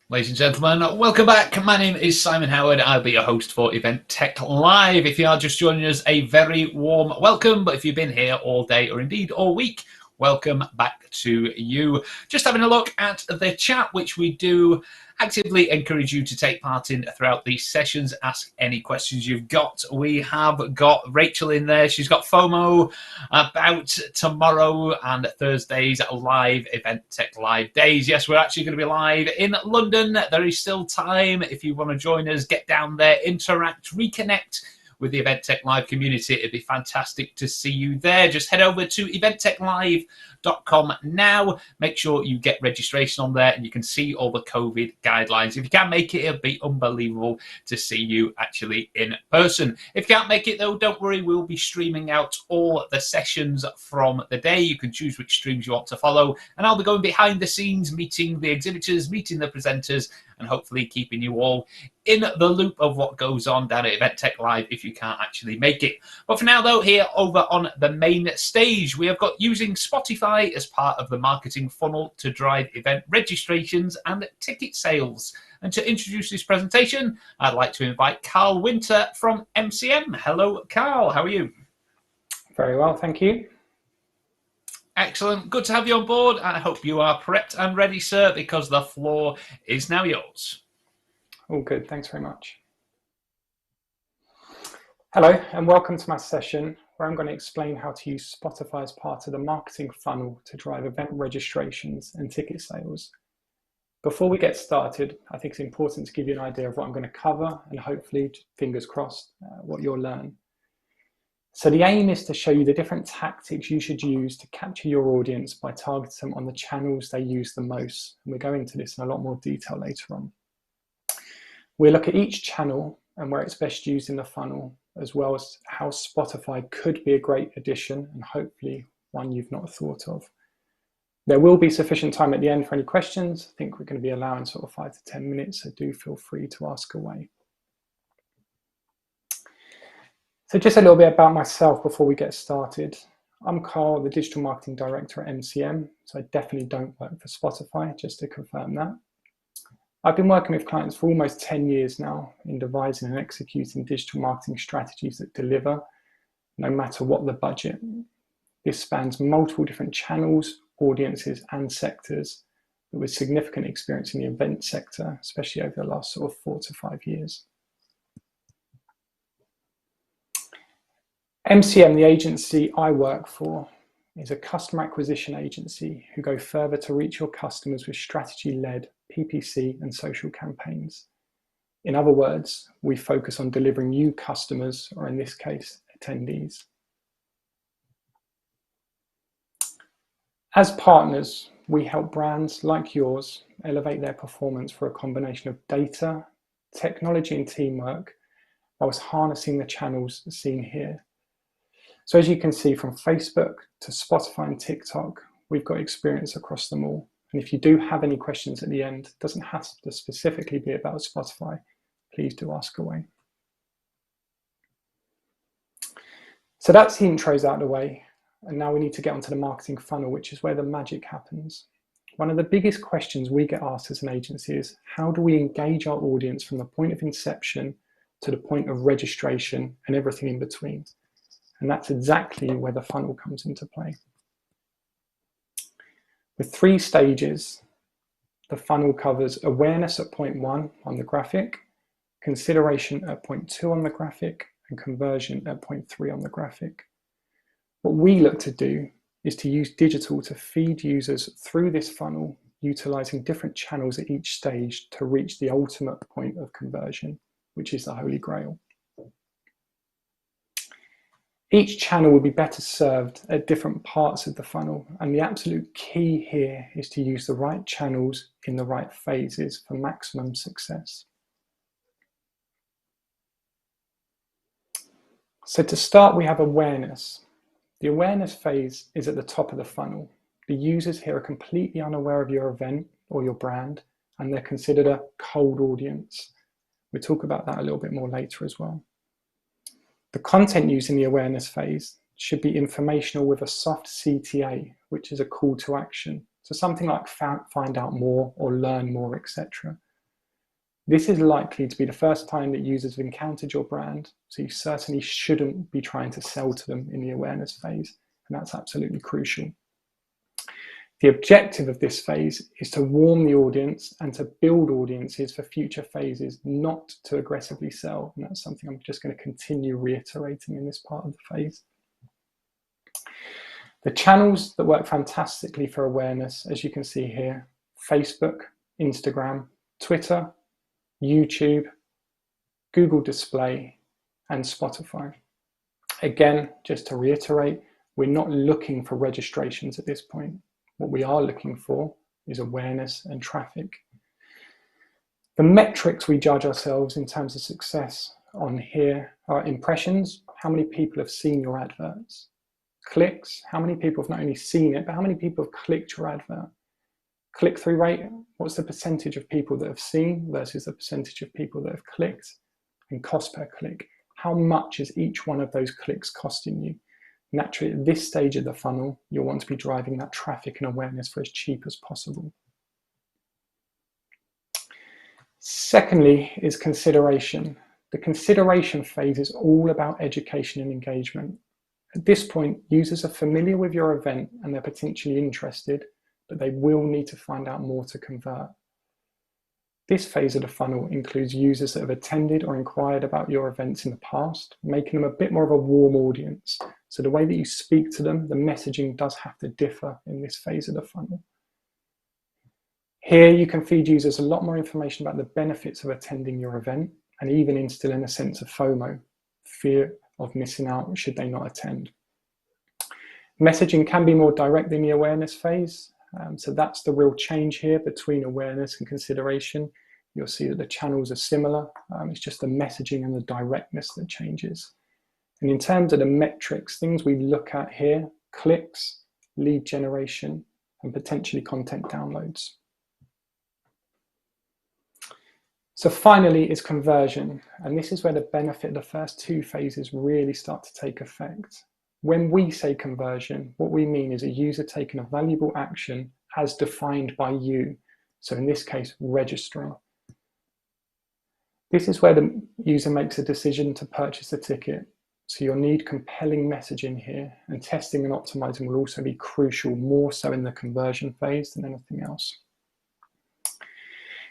Ladies and gentlemen, welcome back. My name is Simon Howard. I'll be your host for Event Tech Live. If you are just joining us, a very warm welcome. But if you've been here all day or indeed all week, welcome back to you. Just having a look at the chat, which we do actively encourage you to take part in throughout these sessions. Ask any questions you've got. We have got Rachel in there. She's got FOMO about tomorrow and Thursday's live Event Tech Live days. Yes, we're actually going to be live in London. There is still time. If you want to join us, get down there, interact, reconnect with the Event Tech Live community. It'd be fantastic to see you there. Just head over to eventtechlive.com now. Make sure you get registration on there and you can see all the COVID guidelines. If you can't make it, it'll be unbelievable to see you actually in person. If you can't make it though, don't worry, we'll be streaming out all the sessions from the day. You can choose which streams you want to follow, and I'll be going behind the scenes, meeting the exhibitors, meeting the presenters, and hopefully keeping you all in the loop of what goes on down at Event Tech Live if you can't actually make it. But for now, though, here over on the main stage, we have got using Spotify as part of the marketing funnel to drive event registrations and ticket sales. And to introduce this presentation, I'd like to invite Carl Winter from MCM. Hello, Carl. How are you? Very well, thank you. Excellent. Good to have you on board. I hope you are prepped and ready, sir, because the floor is now yours. All good, thanks very much. Hello, and welcome to my session where I'm going to explain how to use Spotify as part of the marketing funnel to drive event registrations and ticket sales. Before we get started, I think it's important to give you an idea of what I'm going to cover and hopefully, fingers crossed, what you'll learn. So the aim is to show you the different tactics you should use to capture your audience by targeting them on the channels they use the most. And we'll go into this in a lot more detail later on. We'll look at each channel and where it's best used in the funnel, as well as how Spotify could be a great addition and hopefully one you've not thought of. There will be sufficient time at the end for any questions. I think we're going to be allowing sort of 5 to 10 minutes, so do feel free to ask away. So just a little bit about myself before we get started. I'm Carl, the Digital Marketing Director at MCM, so I definitely don't work for Spotify, just to confirm that. I've been working with clients for almost 10 years now in devising and executing digital marketing strategies that deliver, no matter what the budget. This spans multiple different channels, audiences, and sectors, but with significant experience in the event sector, especially over the last sort of 4 to 5 years. MCM, the agency I work for, is a customer acquisition agency who go further to reach your customers with strategy-led PPC and social campaigns. In other words, we focus on delivering new customers, or in this case, attendees. As partners, we help brands like yours elevate their performance for a combination of data, technology, and teamwork, whilst harnessing the channels seen here. So as you can see, from Facebook to Spotify and TikTok, we've got experience across them all. And if you do have any questions at the end, it doesn't have to specifically be about Spotify, please do ask away. So that's the intros out of the way. And now we need to get onto the marketing funnel, which is where the magic happens. One of the biggest questions we get asked as an agency is, how do we engage our audience from the point of inception to the point of registration and everything in between? And that's exactly where the funnel comes into play. With 3 stages, the funnel covers awareness at point 1 on the graphic, consideration at point 2 on the graphic, and conversion at point 3 on the graphic. What we look to do is to use digital to feed users through this funnel, utilizing different channels at each stage to reach the ultimate point of conversion, which is the Holy Grail. Each channel will be better served at different parts of the funnel, and the absolute key here is to use the right channels in the right phases for maximum success. So to start, we have awareness. The awareness phase is at the top of the funnel. The users here are completely unaware of your event or your brand, and they're considered a cold audience. We'll talk about that a little bit more later as well. The content used in the awareness phase should be informational with a soft CTA, which is a call to action. So something like find out more or learn more, etc. This is likely to be the first time that users have encountered your brand, so you certainly shouldn't be trying to sell to them in the awareness phase, and that's absolutely crucial. The objective of this phase is to warm the audience and to build audiences for future phases, not to aggressively sell, and that's something I'm just going to continue reiterating in this part of the phase. The channels that work fantastically for awareness, as you can see here: Facebook, Instagram, Twitter, YouTube, Google Display, and Spotify. Again, just to reiterate, we're not looking for registrations at this point. What we are looking for is awareness and traffic. The metrics we judge ourselves in terms of success on here are impressions, how many people have seen your adverts; clicks, how many people have not only seen it, but how many people have clicked your advert; click-through rate, what's the percentage of people that have seen versus the percentage of people that have clicked; and cost per click, how much is each one of those clicks costing you. Naturally, at this stage of the funnel, you'll want to be driving that traffic and awareness for as cheap as possible. Secondly is consideration. The consideration phase is all about education and engagement. At this point, users are familiar with your event and they're potentially interested, but they will need to find out more to convert. This phase of the funnel includes users that have attended or inquired about your events in the past, making them a bit more of a warm audience. So the way that you speak to them, the messaging does have to differ in this phase of the funnel. Here you can feed users a lot more information about the benefits of attending your event, and even instilling a sense of FOMO, fear of missing out should they not attend. Messaging can be more direct in the awareness phase. So that's the real change here between awareness and consideration. You'll see that the channels are similar. It's just the messaging and the directness that changes. And in terms of the metrics, things we look at here: clicks, lead generation, and potentially content downloads. So finally is conversion. And this is where the benefit of the first two phases really start to take effect. When we say conversion, what we mean is a user taking a valuable action as defined by you. So in this case, registering. This is where the user makes a decision to purchase a ticket. So you'll need compelling messaging here, and testing and optimizing will also be crucial, more so in the conversion phase than anything else.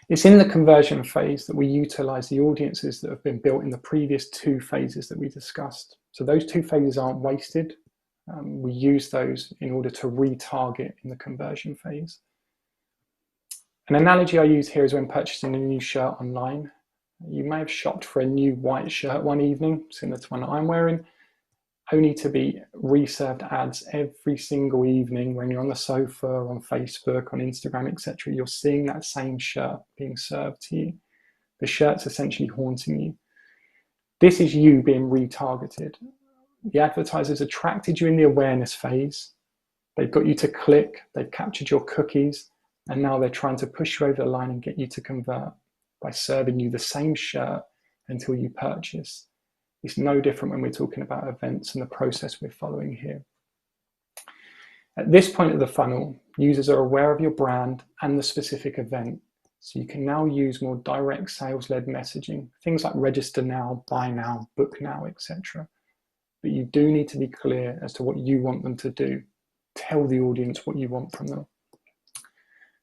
It's in the conversion phase that we utilize the audiences that have been built in the previous two phases that we discussed. So those two phases aren't wasted. We use those in order to retarget in the conversion phase. An analogy I use here is when purchasing a new shirt online. You may have shopped for a new white shirt one evening, similar to one that I'm wearing, only to be reserved ads every single evening when you're on the sofa, on Facebook, on Instagram, etc. You're seeing that same shirt being served to you. The shirt's essentially haunting you. This is you being retargeted. The advertisers attracted you in the awareness phase. They've got you to click, they've captured your cookies, and now they're trying to push you over the line and get you to convert by serving you the same shirt until you purchase. It's no different when we're talking about events and the process we're following here. At this point of the funnel, users are aware of your brand and the specific event, so you can now use more direct sales-led messaging, things like register now, buy now, book now, etc. But you do need to be clear as to what you want them to do. Tell the audience what you want from them.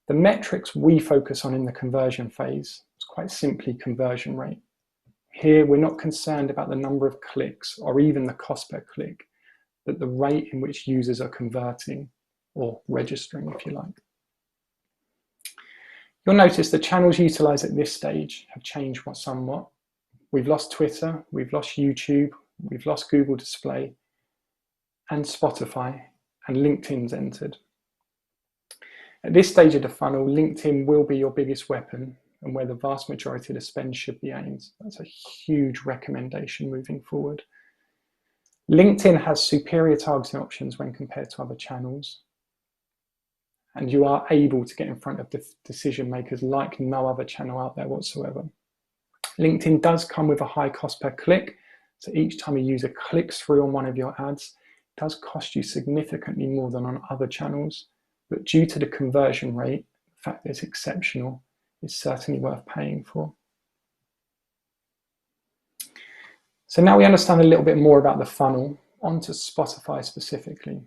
The metrics we focus on in the conversion phase is quite simply conversion rate. Here, we're not concerned about the number of clicks or even the cost per click, but the rate in which users are converting or registering, if you like. You'll notice the channels utilized at this stage have changed somewhat. We've lost Twitter, we've lost YouTube, we've lost Google Display and Spotify, and LinkedIn's entered. At this stage of the funnel, LinkedIn will be your biggest weapon and where the vast majority of the spend should be aimed. That's a huge recommendation moving forward. LinkedIn has superior targeting options when compared to other channels, and you are able to get in front of the decision makers like no other channel out there whatsoever. LinkedIn does come with a high cost per click, so each time a user clicks through on one of your ads, it does cost you significantly more than on other channels, but due to the conversion rate, the fact that it's exceptional, it's certainly worth paying for. So now we understand a little bit more about the funnel, onto Spotify specifically.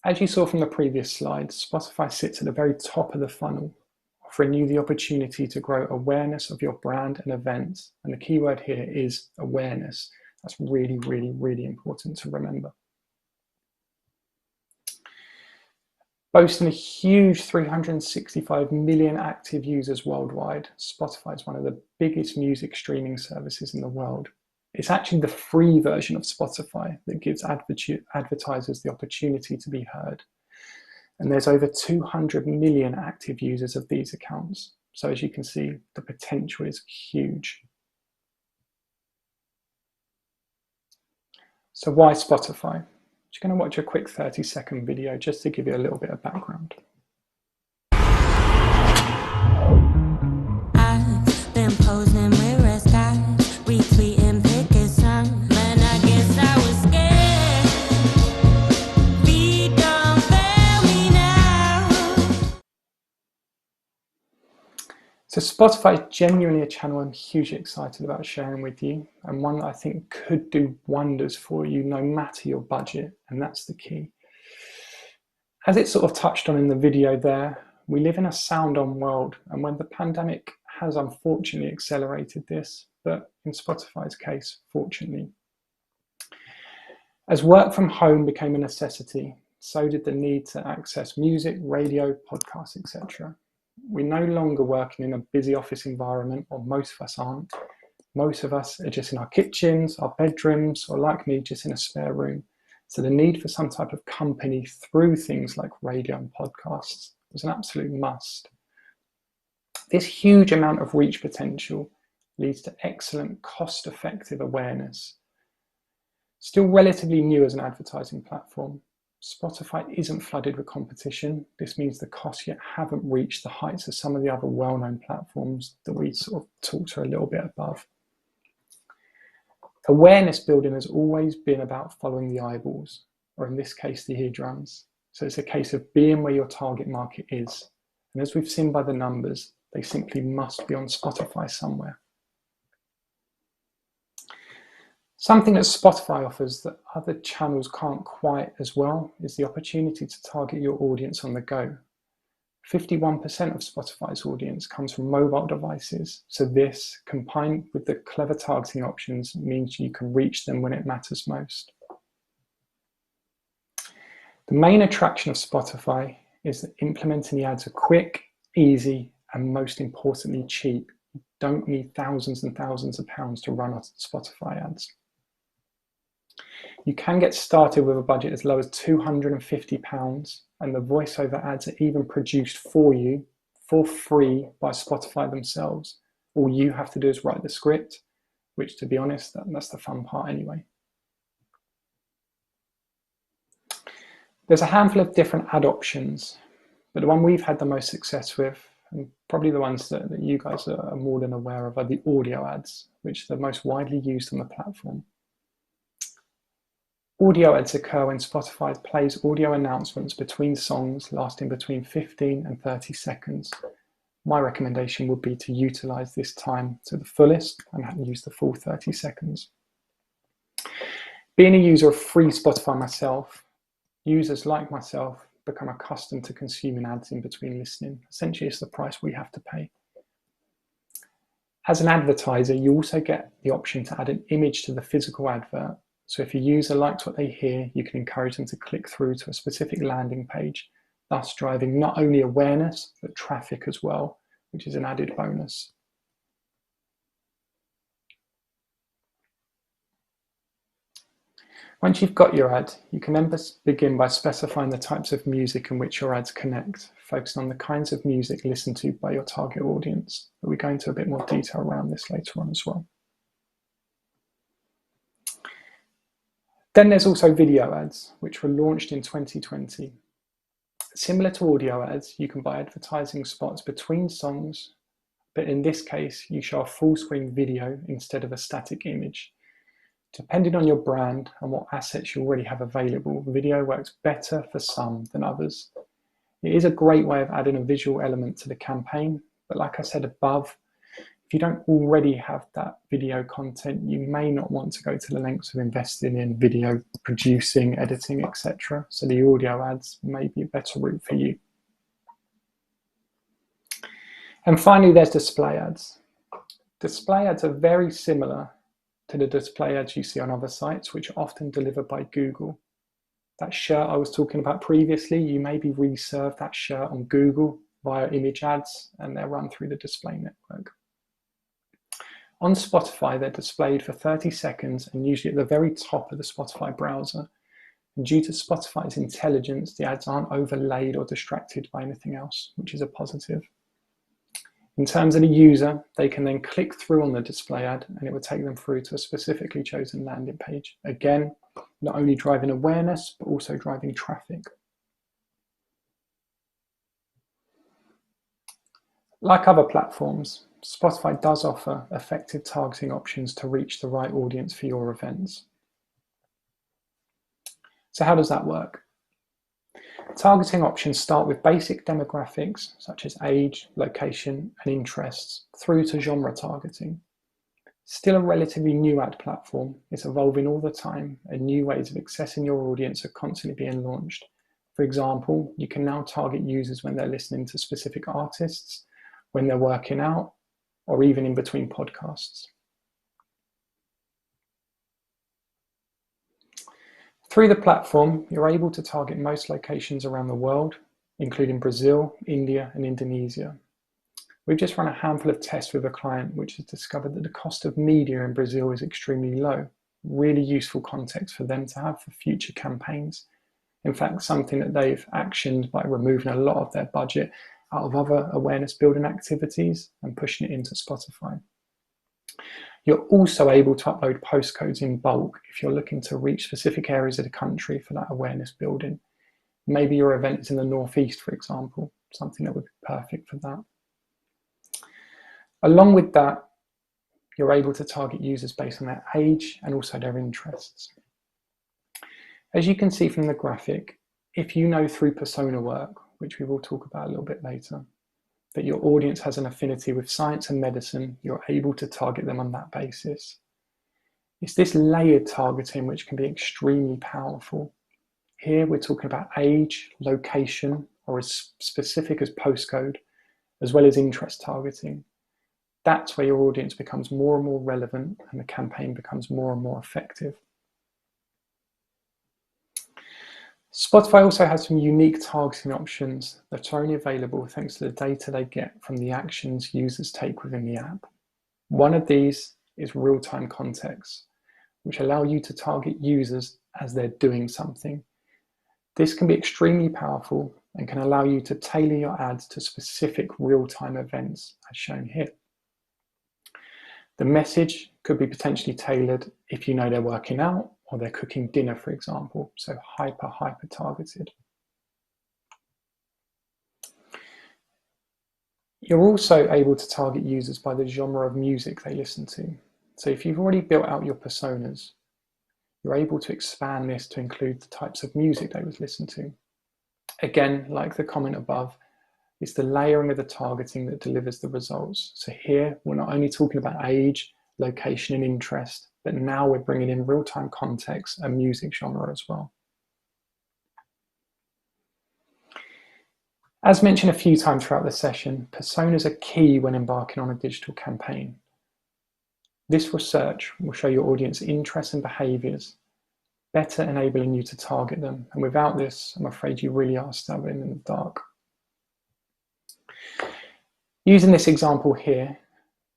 As you saw from the previous slide, Spotify sits at the very top of the funnel, offering you the opportunity to grow awareness of your brand and events. And the key word here is awareness. That's really, really, really important to remember. Boasting a huge 365 million active users worldwide, Spotify is one of the biggest music streaming services in the world. It's actually the free version of Spotify that gives advertisers the opportunity to be heard. And there's over 200 million active users of these accounts. So as you can see, the potential is huge. So why Spotify? Just going to watch a quick 30-second video just to give you a little bit of background. I've been posing with red skies, retweeting picket signs. Man, I guess I was scared. Feet don't fail me now. So Spotify is genuinely a channel I'm hugely excited about sharing with you, and one that I think could do wonders for you no matter your budget, and that's the key. As it sort of touched on in the video there, we live in a sound-on world, and when the pandemic has unfortunately accelerated this, but in Spotify's case, fortunately. As work from home became a necessity, so did the need to access music, radio, podcasts, etc. We're no longer working in a busy office environment, or most of us aren't. Most of us are just in our kitchens, our bedrooms, or like me, just in a spare room. So the need for some type of company through things like radio and podcasts was an absolute must. This huge amount of reach potential leads to excellent cost-effective awareness. Still relatively new as an advertising platform, Spotify isn't flooded with competition. This means the costs yet haven't reached the heights of some of the other well-known platforms that we sort of talked to a little bit above. Awareness building has always been about following the eyeballs, or in this case, the eardrums. So it's a case of being where your target market is. And as we've seen by the numbers, they simply must be on Spotify somewhere. Something that Spotify offers that other channels can't quite as well is the opportunity to target your audience on the go. 51% of Spotify's audience comes from mobile devices, so this, combined with the clever targeting options, means you can reach them when it matters most. The main attraction of Spotify is that implementing the ads are quick, easy, and most importantly, cheap. You don't need thousands and thousands of pounds to run Spotify ads. You can get started with a budget as low as £250, and the voiceover ads are even produced for you for free by Spotify themselves. All you have to do is write the script, which, to be honest, that's the fun part anyway. There's a handful of different ad options, but the one we've had the most success with, and probably the ones that you guys are more than aware of, are the audio ads, which are the most widely used on the platform. Audio ads occur when Spotify plays audio announcements between songs lasting between 15 and 30 seconds. My recommendation would be to utilize this time to the fullest and use the full 30 seconds. Being a user of free Spotify myself, users like myself become accustomed to consuming ads in between listening. Essentially, it's the price we have to pay. As an advertiser, you also get the option to add an image to the physical advert. So if a user likes what they hear, you can encourage them to click through to a specific landing page, thus driving not only awareness, but traffic as well, which is an added bonus. Once you've got your ad, you can then begin by specifying the types of music in which your ads connect, focusing on the kinds of music listened to by your target audience. But we go into a bit more detail around this later on as well. Then there's also video ads, which were launched in 2020. Similar to audio ads, you can buy advertising spots between songs, but in this case, you show a full screen video instead of a static image. Depending on your brand and what assets you already have available, video works better for some than others. It is a great way of adding a visual element to the campaign, but like I said above, If you don't already have that video content, you may not want to go to the lengths of investing in video producing, editing, etc. So the audio ads may be a better route for you. And finally, there's display ads. Display ads are very similar to the display ads you see on other sites, which are often delivered by Google. That shirt I was talking about previously, you maybe reserve that shirt on Google via image ads, and they're run through the display network. On Spotify, they're displayed for 30 seconds and usually at the very top of the Spotify browser. And due to Spotify's intelligence, the ads aren't overlaid or distracted by anything else, which is a positive. In terms of the user, they can then click through on the display ad and it will take them through to a specifically chosen landing page. Again, not only driving awareness, but also driving traffic. Like other platforms, Spotify does offer effective targeting options to reach the right audience for your events. So how does that work? Targeting options start with basic demographics such as age, location, and interests through to genre targeting. Still a relatively new ad platform, it's evolving all the time and new ways of accessing your audience are constantly being launched. For example, you can now target users when they're listening to specific artists, when they're working out, or even in between podcasts. Through the platform, you're able to target most locations around the world, including Brazil, India, and Indonesia. We've just run a handful of tests with a client which has discovered that the cost of media in Brazil is extremely low. Really useful context for them to have for future campaigns. In fact, something that they've actioned by removing a lot of their budget out of other awareness building activities and pushing it into Spotify. You're also able to upload postcodes in bulk if you're looking to reach specific areas of the country for that awareness building. Maybe your event is in the Northeast, for example, something that would be perfect for that. Along with that, you're able to target users based on their age and also their interests. As you can see from the graphic, if you know through persona work, which we will talk about a little bit later, that your audience has an affinity with science and medicine, you're able to target them on that basis. It's this layered targeting which can be extremely powerful. Here we're talking about age, location, or as specific as postcode, as well as interest targeting. That's where your audience becomes more and more relevant and the campaign becomes more and more effective. Spotify also has some unique targeting options that are only available thanks to the data they get from the actions users take within the app. One of these is real-time context, which allow you to target users as they're doing something. This can be extremely powerful and can allow you to tailor your ads to specific real-time events, as shown here. The message could be potentially tailored if you know they're working out or they're cooking dinner, for example, so hyper targeted. You're also able to target users by the genre of music they listen to. So if you've already built out your personas, you're able to expand this to include the types of music they would listen to. Again, like the comment above, it's the layering of the targeting that delivers the results. So here, we're not only talking about age, location, and interest, but now we're bringing in real-time context and music genre as well. As mentioned a few times throughout the session, personas are key when embarking on a digital campaign. This research will show your audience interests and behaviors, better enabling you to target them. And without this, I'm afraid you really are stabbing in the dark. Using this example here,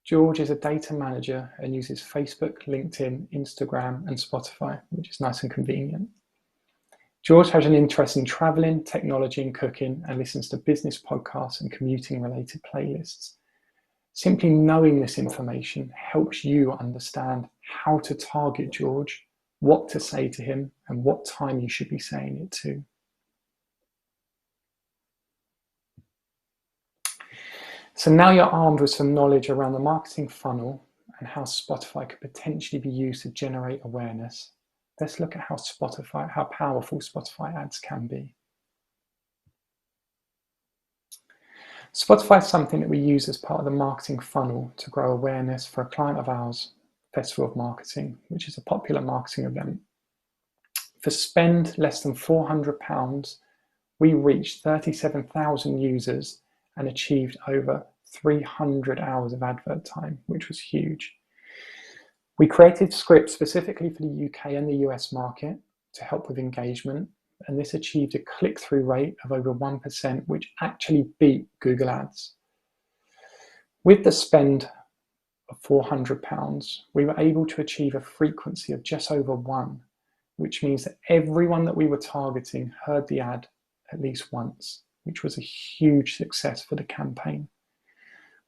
George is a data manager and uses Facebook, LinkedIn, Instagram, and Spotify, which is nice and convenient. George has an interest in traveling, technology, and cooking, and listens to business podcasts and commuting-related playlists. Simply knowing this information helps you understand how to target George, what to say to him, and what time you should be saying it to. So now you're armed with some knowledge around the marketing funnel and how Spotify could potentially be used to generate awareness. Let's look at how powerful Spotify ads can be. Spotify is something that we use as part of the marketing funnel to grow awareness for a client of ours, Festival of Marketing, which is a popular marketing event. For spend less than £400, we reached 37,000 users and achieved over 300 hours of advert time, which was huge. We created scripts specifically for the UK and the US market to help with engagement, and this achieved a click-through rate of over 1%, which actually beat Google Ads. With the spend of £400, we were able to achieve a frequency of just over 1, which means that everyone that we were targeting heard the ad at least once, which was a huge success for the campaign.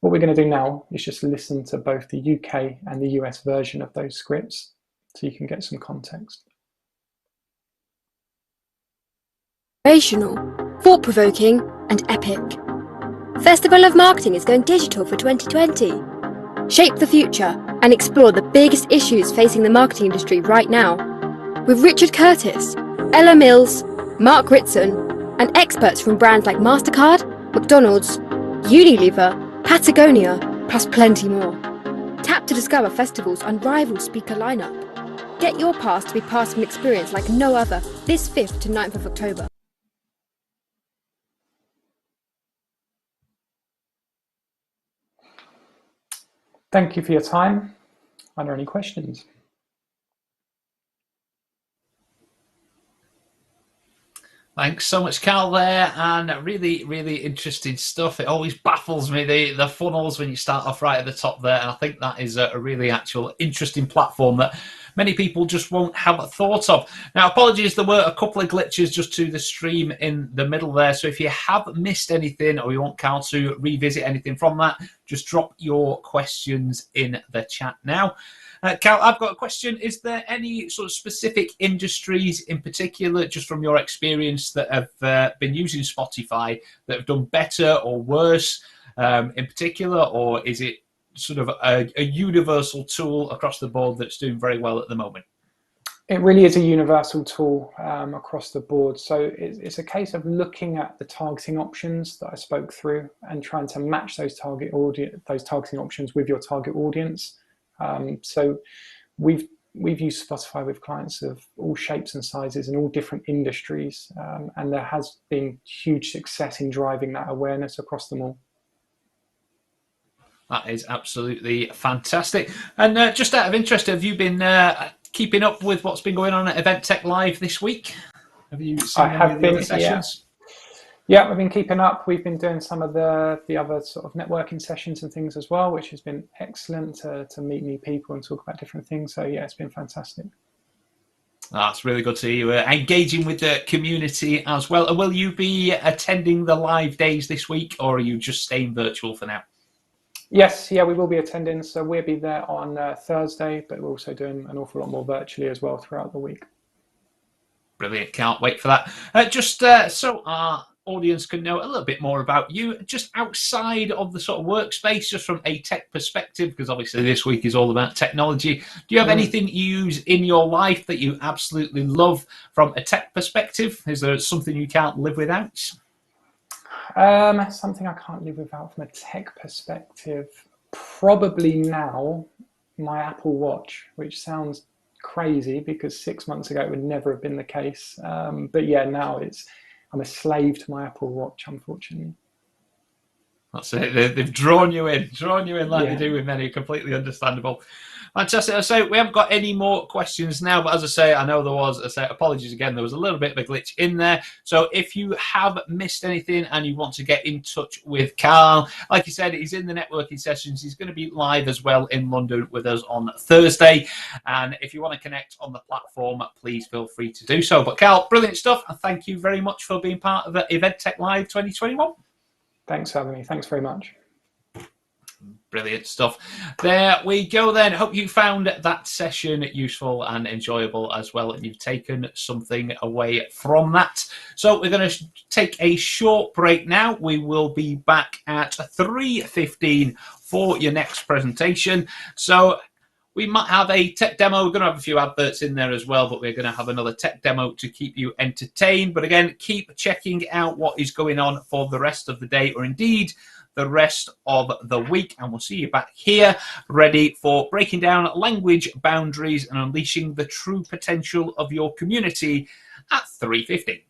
What we're going to do now is just listen to both the UK and the US version of those scripts so you can get some context. Inspirational, thought-provoking, and epic. Festival of Marketing is going digital for 2020. Shape the future and explore the biggest issues facing the marketing industry right now. With Richard Curtis, Ella Mills, Mark Ritson, and experts from brands like MasterCard, McDonald's, Unilever, Patagonia, plus plenty more. Tap to discover festival's unrivaled speaker lineup. Get your pass to be part of an experience like no other this 5th to 9th of October. Thank you for your time. Are there any questions? Thanks so much, Carl, there, and really, really interesting stuff. It always baffles me, the funnels when you start off right at the top there, and I think that is a really actual interesting platform that many people just won't have thought of. Now, apologies, there were a couple of glitches just to the stream in the middle there, so if you have missed anything or you want Carl to revisit anything from that, just drop your questions in the chat now. Cal, I've got a question. Is there any sort of specific industries in particular, just from your experience, that have been using Spotify that have done better or worse in particular, or is it sort of a universal tool across the board that's doing very well at the moment? It really is a universal tool across the board. So it's a case of looking at the targeting options that I spoke through and trying to match those targeting options with your target audience. So we've used Spotify with clients of all shapes and sizes and all different industries, and there has been huge success in driving that awareness across them all. That is absolutely fantastic. And just out of interest, have you been keeping up with what's been going on at Event Tech Live this week? Have you seen any of the other sessions? Yeah, we've been keeping up. We've been doing some of the other sort of networking sessions and things as well, which has been excellent to meet new people and talk about different things. So yeah, it's been fantastic. That's really good to see you engaging with the community as well. And will you be attending the live days this week, or are you just staying virtual for now? Yes, yeah, we will be attending. So we'll be there on Thursday, but we're also doing an awful lot more virtually as well throughout the week. Brilliant. Can't wait for that. Just so our audience can know a little bit more about you, just outside of the sort of workspace, just from a tech perspective, because obviously this week is all about technology. Do you have anything you use in your life that you absolutely love from a tech perspective? Is there something you can't live without? Something I can't live without from a tech perspective, probably now my Apple Watch, which sounds crazy because 6 months ago it would never have been the case. But yeah, now I'm a slave to my Apple Watch, unfortunately. That's it. They've drawn you in like they do with many. Completely understandable. Fantastic. So we haven't got any more questions now, but as I say, I know there was apologies again. There was a little bit of a glitch in there. So if you have missed anything and you want to get in touch with Carl, like you said, he's in the networking sessions. He's going to be live as well in London with us on Thursday. And if you want to connect on the platform, please feel free to do so. But Carl, brilliant stuff. And thank you very much for being part of the Event Tech Live 2021. Thanks for having me. Thanks very much. Brilliant stuff. There we go then. Hope you found that session useful and enjoyable as well, and you've taken something away from that. So we're going to take a short break now. We will be back at 3:15 for your next presentation. So We might have a tech demo. We're going to have a few adverts in there as well, but we're going to have another tech demo to keep you entertained. But again, keep checking out what is going on for the rest of the day, or indeed the rest of the week. And we'll see you back here ready for breaking down language boundaries and unleashing the true potential of your community at 3:50.